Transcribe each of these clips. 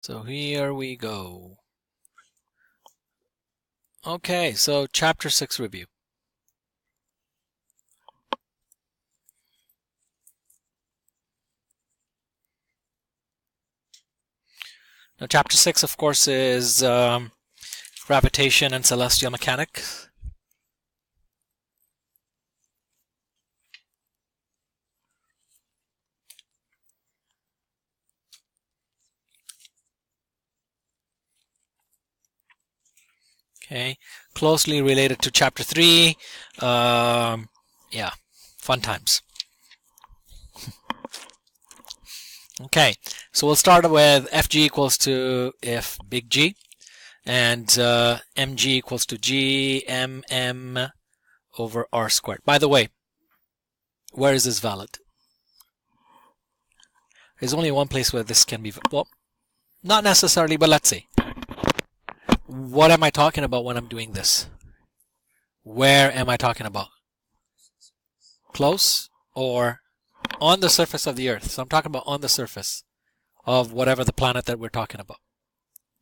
So here we go. Okay, so chapter 6 review. Now chapter 6 of course is gravitation and celestial mechanics. Okay, closely related to chapter 3. Yeah, fun times. Okay, so we'll start with Fg equals to F big G, and Mg equals to G mm over R squared. By the way, where is this valid? There's only one place where this can be, well, not necessarily, but let's see. What am I talking about when I'm doing this? Where am I talking about? Close or on the surface of the Earth? So I'm talking about on the surface of whatever the planet that we're talking about.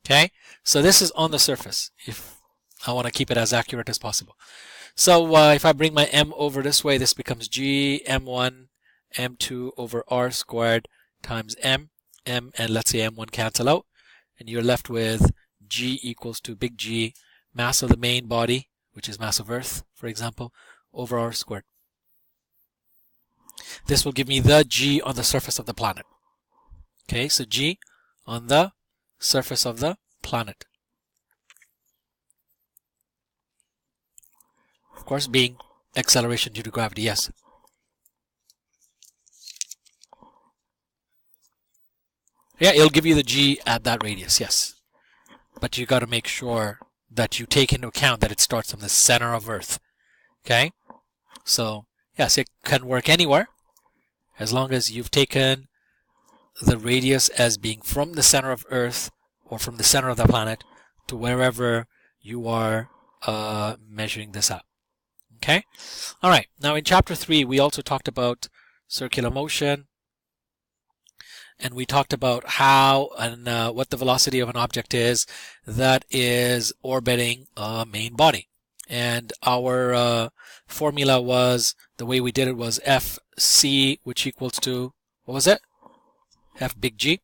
Okay, so this is on the surface, if I want to keep it as accurate as possible. So if I bring my m over this way, this becomes G m1 m2 over R squared times m, and let's say m1 cancel out, and you're left with G equals to big G, mass of the main body, which is mass of Earth, for example, over R squared. This will give me the G on the surface of the planet. Okay, so G on the surface of the planet. Of course, being acceleration due to gravity, yes. Yeah, it'll give you the G at that radius, yes. But you got to make sure that you take into account that it starts from the center of Earth. Okay? So, yes, it can work anywhere as long as you've taken the radius as being from the center of Earth or from the center of the planet to wherever you are measuring this out. Okay? All right. Now in chapter 3, we also talked about circular motion, and we talked about how and what the velocity of an object is that is orbiting a main body. And our formula was, the way we did it was Fc, which equals to, what was it? F big G.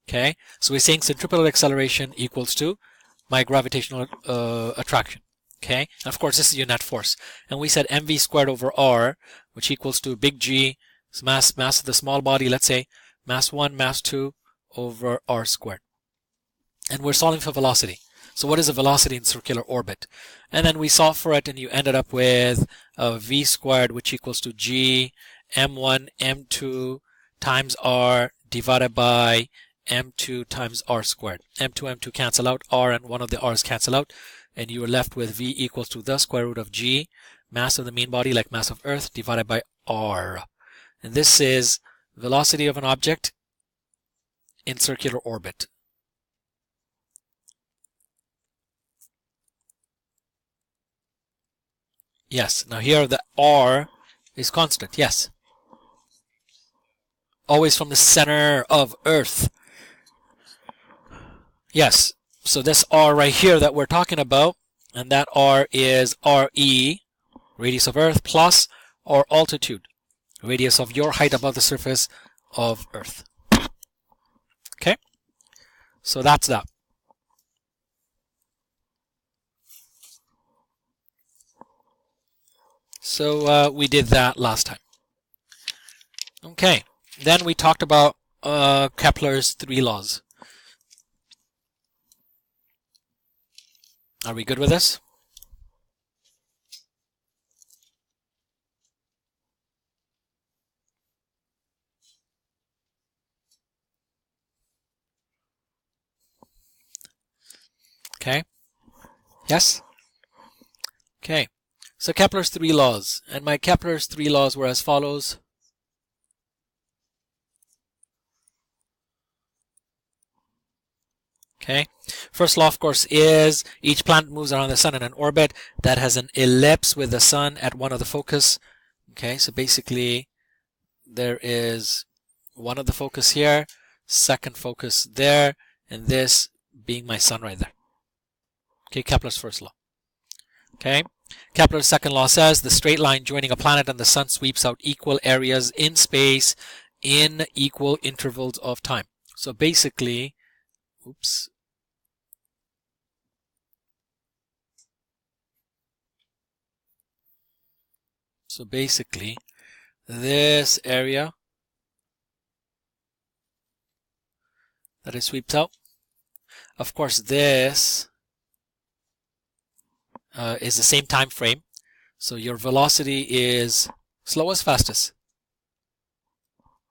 Okay, so we're saying centripetal acceleration equals to my gravitational attraction. Okay, and of course this is your net force. And we said mv squared over r, which equals to big G, mass of the small body, let's say, mass 1, mass 2 over r squared. And we're solving for velocity. So what is the velocity in circular orbit? And then we solved for it, and you ended up with v squared, which equals to G m1 m2 times r divided by m2 times r squared. m2 cancel out, r and one of the r's cancel out, and you are left with v equals to the square root of G, mass of the main body like mass of Earth, divided by r. And this is velocity of an object in circular orbit. Yes, now here the r is constant, yes. Always from the center of Earth. Yes, so this r right here that we're talking about, and that r is re, radius of Earth, plus r altitude, radius of your height above the surface of Earth. Okay, so that's that. So we did that last time. Okay, then we talked about Kepler's 3 laws. Are we good with this? Okay. Yes? Okay. So Kepler's 3 laws. And my Kepler's 3 laws were as follows. Okay. First law, of course, is each planet moves around the sun in an orbit that has an ellipse with the sun at one of the focus. Okay, so basically there is one of the focus here, second focus there, and this being my sun right there. Okay, Kepler's first law. Okay, Kepler's second law says the straight line joining a planet and the sun sweeps out equal areas in space in equal intervals of time. So basically, oops. So basically, this area that it sweeps out, of course, this is the same time frame. So your velocity is slowest, fastest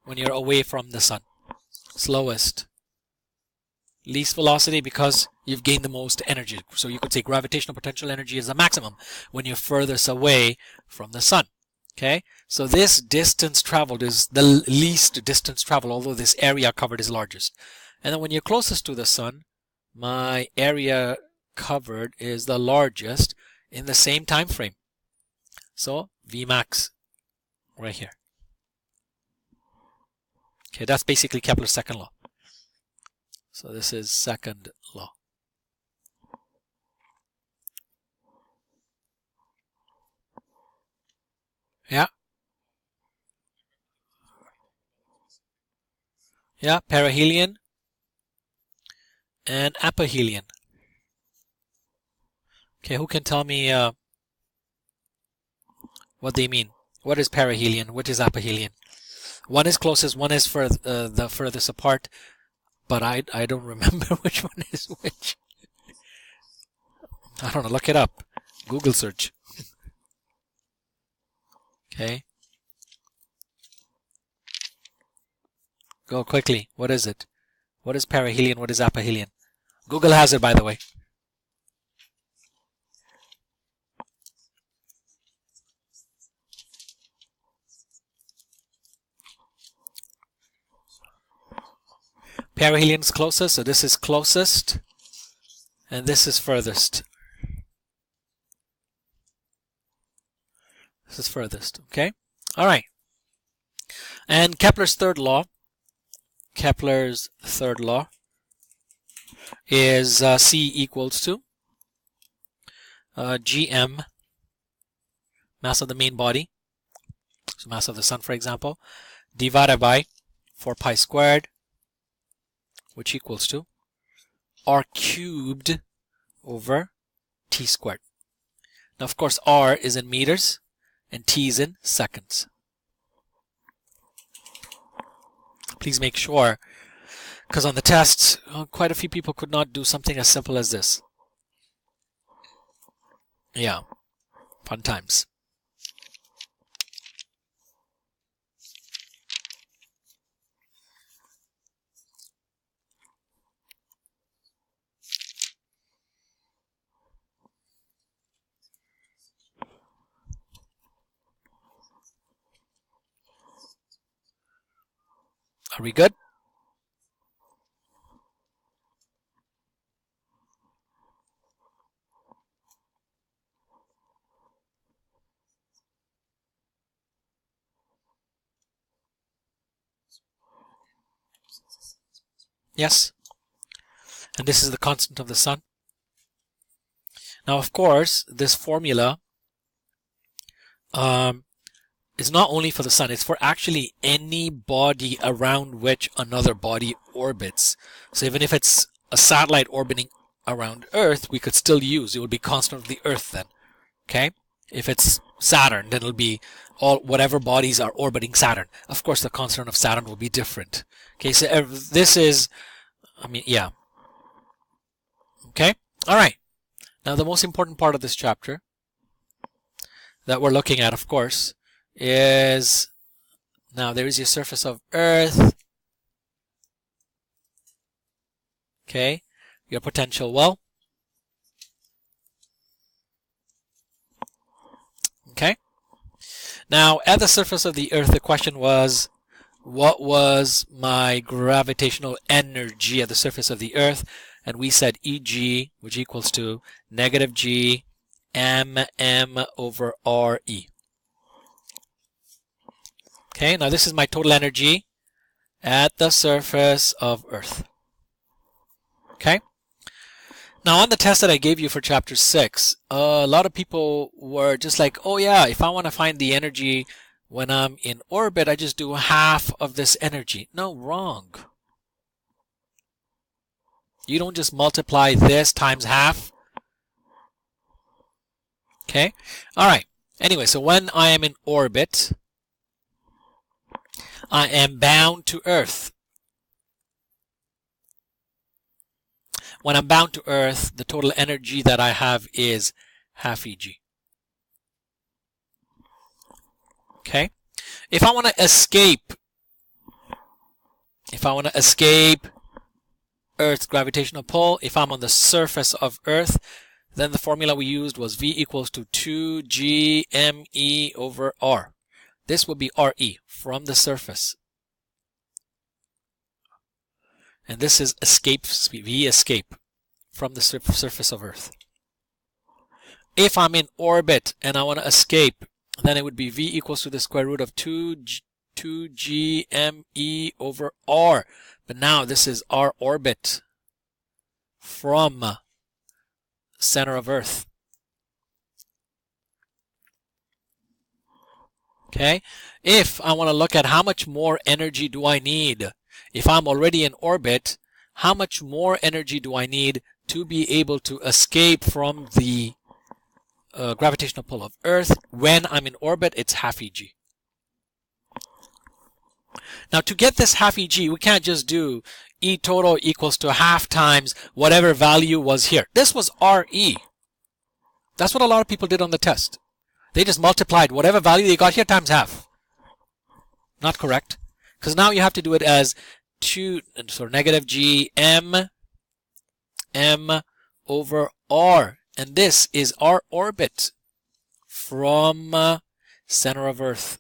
when you're away from the sun. Slowest, least velocity because you've gained the most energy. So you could say gravitational potential energy is the maximum when you're furthest away from the sun. Okay, so this distance traveled is the least distance traveled, although this area covered is largest. And then when you're closest to the sun, my area covered is the largest in the same time frame. So Vmax right here. Okay, that's basically Kepler's second law. So this is second law. Yeah. Yeah, perihelion and aphelion. Okay, who can tell me what they mean? What is perihelion? What is aphelion? One is closest, one is the furthest apart, but I don't remember which one is which. I don't know, look it up. Google search. Okay. Go quickly. What is it? What is perihelion? What is aphelion? Google has it, by the way. Perihelion is closest, so this is closest, and this is furthest. This is furthest, okay? All right. And Kepler's third law is C equals to gm, mass of the main body, so mass of the sun, for example, divided by 4 pi squared, which equals to r cubed over t squared. Now, of course, r is in meters and t is in seconds. Please make sure, because on the tests, quite a few people could not do something as simple as this. Yeah, fun times. Are we good? Yes. And this is the constant of the sun. Now, of course, this formula is not only for the sun, it's for actually any body around which another body orbits. So even if it's a satellite orbiting around Earth, we could still use, it would be constant of the Earth then. Okay? If it's Saturn, then it'll be whatever bodies are orbiting Saturn. Of course, the constant of Saturn will be different. Okay, so this is, yeah. Okay? All right. Now, the most important part of this chapter that we're looking at, of course, is now there is your surface of Earth. Okay, your potential well. Okay. Now, at the surface of the Earth, the question was, what was my gravitational energy at the surface of the Earth? And we said Eg, which equals to negative G mm over Re. Okay, now this is my total energy at the surface of Earth. Okay. Now on the test that I gave you for chapter 6, a lot of people were just like, oh yeah, if I want to find the energy when I'm in orbit, I just do half of this energy. No, wrong. You don't just multiply this times half. Okay. All right. Anyway, so when I am in orbit, I am bound to Earth. When I'm bound to Earth, the total energy that I have is half Eg. Okay? If I want to escape Earth's gravitational pull, if I'm on the surface of Earth, then the formula we used was V equals to 2gme over r. This would be Re, from the surface. And this is escape speed, V escape, from the surface of Earth. If I'm in orbit and I want to escape, then it would be V equals to the square root of 2gme over r. But now this is our orbit from center of Earth. Okay? If I want to look at how much more energy do I need, if I'm already in orbit, how much more energy do I need to be able to escape from the gravitational pull of Earth? When I'm in orbit, it's half Eg. Now to get this half Eg, we can't just do E total equals to half times whatever value was here. This was Re. That's what a lot of people did on the test. They just multiplied whatever value they got here times half. Not correct. Because now you have to do it as negative g m over r. And this is our orbit from center of Earth.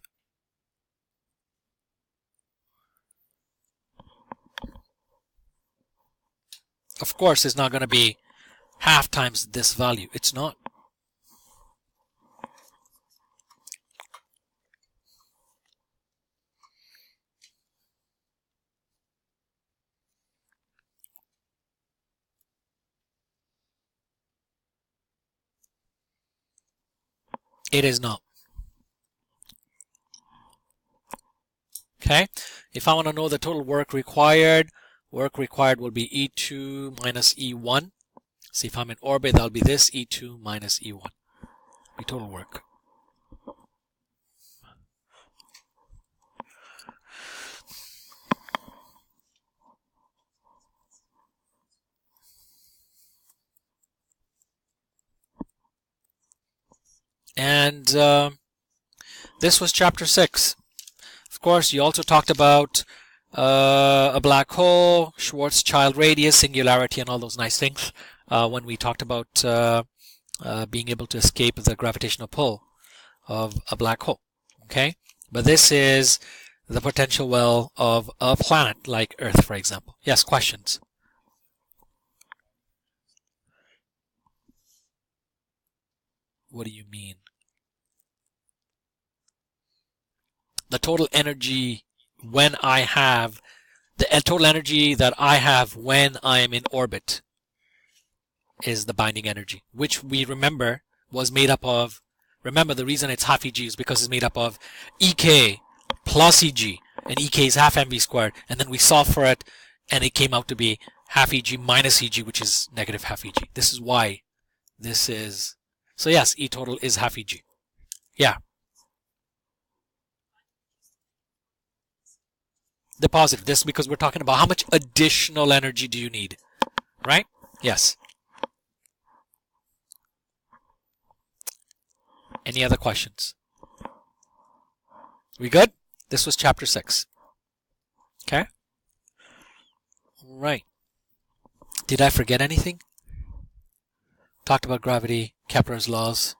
Of course, it's not going to be half times this value. It's not. It is not. Okay? If I want to know the total work required will be E2 minus E1. See, if I'm in orbit, that'll be this, E2 minus E1. Be total work. And this was chapter 6. Of course, you also talked about a black hole, Schwarzschild radius, singularity, and all those nice things when we talked about being able to escape the gravitational pull of a black hole. Okay? But this is the potential well of a planet like Earth, for example. Yes, questions? What do you mean? The total energy when I have, the total energy that I have when I am in orbit is the binding energy, which we remember was made up of, remember the reason it's half Eg is because it's made up of Ek plus Eg, and Ek is half mv squared, and then we solved for it, and it came out to be half Eg minus Eg, which is negative half Eg. This is why this is, so yes, E total is half Eg. Yeah. The positive. This is because we're talking about how much additional energy do you need, right? Yes. Any other questions? We good? This was chapter 6. Okay? Right. Did I forget anything? Talked about gravity, Kepler's laws.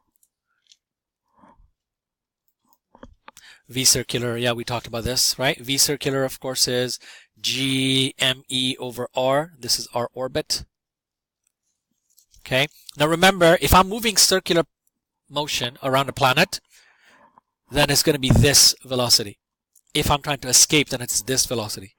V circular, yeah, we talked about this, right? V circular, of course, is gme over r. This is our orbit. Okay. Now remember, if I'm moving circular motion around a planet, then it's going to be this velocity. If I'm trying to escape, then it's this velocity.